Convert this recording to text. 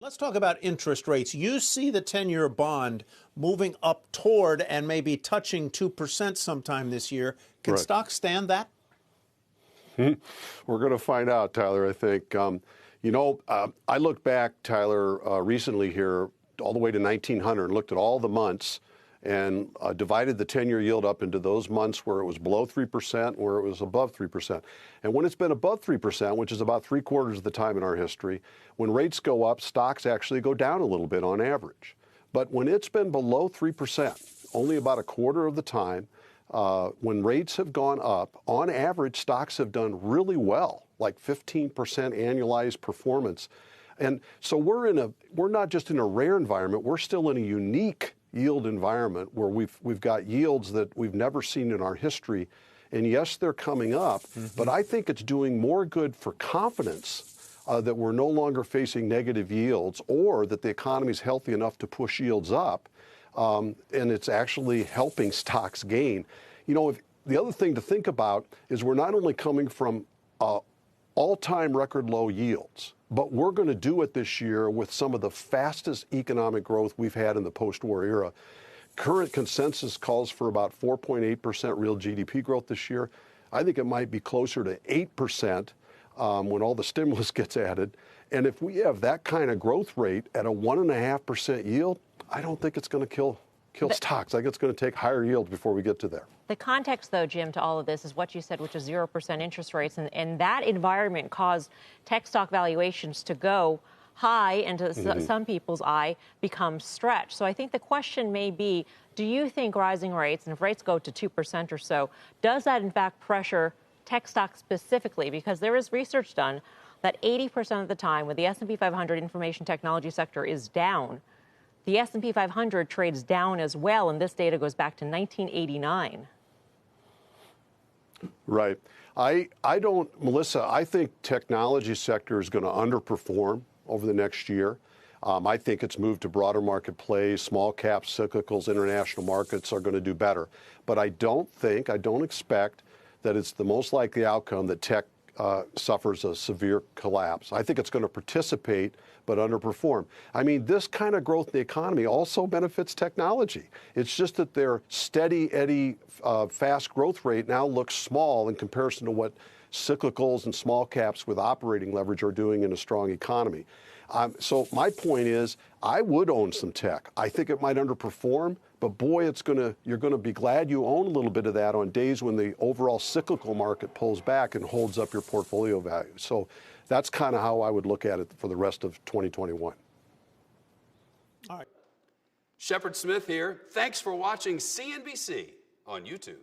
Let's talk about interest rates. You see the 10-year bond moving up toward and maybe touching 2% sometime this year. Can stocks stand that? We're going to find out, Tyler, I think. I look back, Tyler, recently here all the way to 1900 and looked at all the months and divided the 10-year yield up into those months where it was below 3%, where it was above 3%. And when it's been above 3%, which is about 3/4 of the time in our history, when rates go up, stocks actually go down a little bit on average. But when it's been below 3%, only about 1/4 of the time, when rates have gone up, on average, stocks have done really well, like 15% annualized performance. And so we're not just in a rare environment, we're still in a unique yield environment where we've got yields that we've never seen in our history. And yes, they're coming up, but I think it's doing more good for confidence that we're no longer facing negative yields or that the economy is healthy enough to push yields up. And it's actually helping stocks gain. The other thing to think about is we're not only coming from all-time record low yields, but we're going to do it this year with some of the fastest economic growth we've had in the post-war era. Current consensus calls for about 4.8% real GDP growth this year. I think it might be closer to 8% when all the stimulus gets added. And if we have that kind of growth rate at a 1.5% yield, I don't think it's going to kill stocks. I think it's going to take higher yields before we get to there. The context, though, Jim, to all of this is what you said, which is 0% interest rates. And that environment caused tech stock valuations to go high and to some people's eye become stretched. So I think the question may be, do you think rising rates, and if rates go to 2% or so, does that in fact pressure tech stocks specifically? Because there is research done that 80% of the time when the S&P 500 information technology sector is down, the S&P 500 trades down as well, and this data goes back to 1989. Right. Melissa, I think technology sector is going to underperform over the next year. I think it's moved to broader marketplace, small caps, cyclicals, international markets are going to do better. But I don't expect that it's the most likely outcome that tech suffers a severe collapse. I think it's going to participate but underperform. I mean, this kind of growth in the economy also benefits technology. It's just that their steady eddy fast growth rate now looks small in comparison to what cyclicals and small caps with operating leverage are doing in a strong economy. So my point is, I would own some tech. I think it might underperform, but boy, you're going to be glad you own a little bit of that on days when the overall cyclical market pulls back and holds up your portfolio value. So that's kind of how I would look at it for the rest of 2021. All right. Shepard Smith here. Thanks for watching CNBC on YouTube.